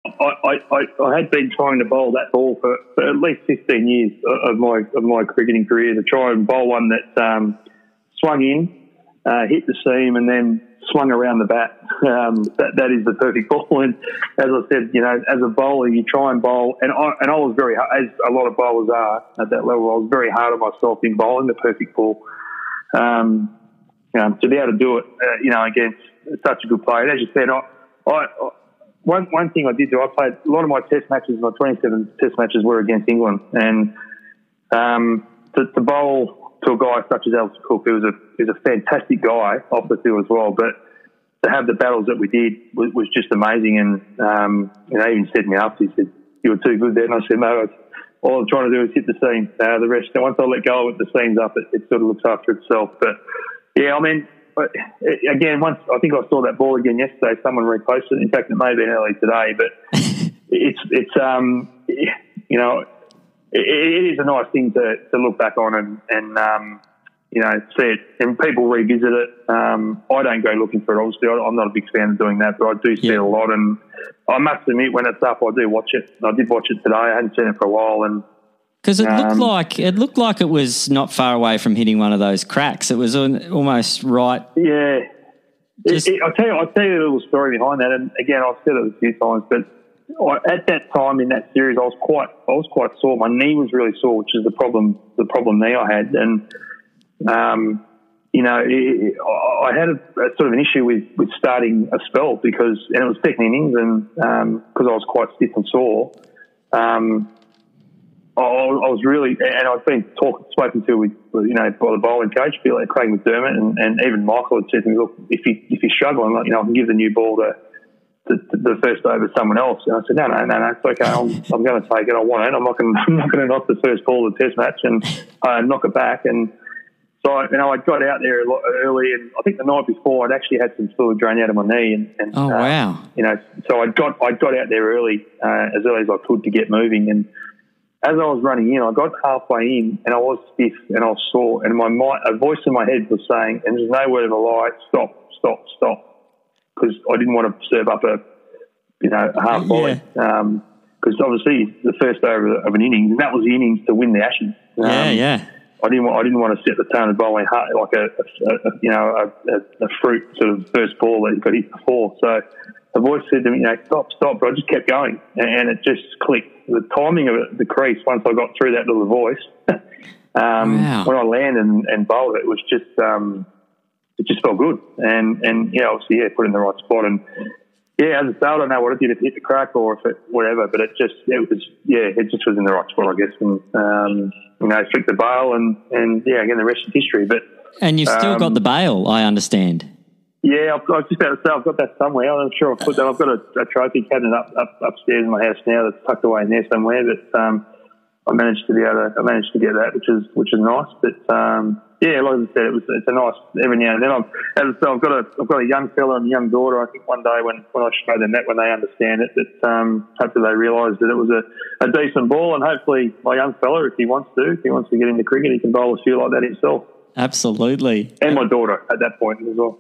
I had been trying to bowl that ball for at least 15 years of my cricketing career, to try and bowl one that swung in, hit the seam, and then swung around the bat. That is the perfect ball. And as I said, as a bowler, you try and bowl, and I was very hard, as a lot of bowlers are at that level. I was very hard on myself in bowling the perfect ball. To be able to do it, against such a good player. And as you said, one thing I did do, I played a lot of my test matches, my 27 test matches were against England, and to bowl to a guy such as Alistair Cook, who was a fantastic guy off the field as well, but to have the battles that we did was just amazing. And he even said to me after, he said, "You were too good there," and I said, "No, all I'm trying to do is hit the seam. The rest, once I let go of it, the seam's up, it sort of looks after itself." But yeah, I mean, again, once I think I saw that ball again yesterday, someone reposted it. In fact, it may have been early today, but it is a nice thing to look back on and see it, and people revisit it. I don't go looking for it, obviously. I'm not a big fan of doing that, but I do see it a lot, and I must admit, when it's up, I do watch it. I did watch it today. I hadn't seen it for a while, and because it looked like it was not far away from hitting one of those cracks. It was almost right. Yeah. I'll tell you a little story behind that. And again, I've said it a few times, but at that time in that series, I was quite sore. My knee was really sore, which is the problem knee I had. And I had a sort of an issue with starting a spell because it was second innings, and because I was quite stiff and sore. I was really, and I've been spoken to with by the bowling coach, like Craig McDermott, and even Michael had said to me, "Look, if you're struggling, I can give the new ball to the first over to someone else." And I said, "No, it's okay. I'm going to take it. I want it. I'm not going to knock the first ball of the Test match and knock it back." And so I got out there a lot early, and I think the night before I'd actually had some fluid drain out of my knee, and oh wow, so I got out there early, as early as I could to get moving. And as I was running in, I got halfway in, and I was stiff and I was sore, and a voice in my head was saying, and there's no word of a lie, stop, because I didn't want to serve up a half volley, because obviously the first over of an innings, and that was the innings to win the Ashes. I didn't want to set the tone of bowling hard, like a fruit sort of first ball that got hit before. So the voice said to me, stop, but I just kept going, and it just clicked. The timing of it, the crease, once I got through that little voice, wow. When I landed and bowled it, was just it just felt good, and obviously put it in the right spot. And as I say, I don't know what it did, if it hit the crack or if it whatever, but it just was in the right spot, I guess. And flicked the bail, and again the rest is history. But and you've still got the bail, I understand. Yeah, I was just about to say I've got that somewhere. I'm sure I've put that. I've got a trophy cabinet upstairs in my house now that's tucked away in there somewhere. But I managed to get that, which is nice. But like I said, it's a nice every now and then. I've got a young fella and a young daughter. I think one day when I show them that, when they understand it, that hopefully they realise that it was a decent ball, and hopefully my young fella, if he wants to get into cricket, he can bowl a few like that himself. Absolutely. And my daughter at that point as well.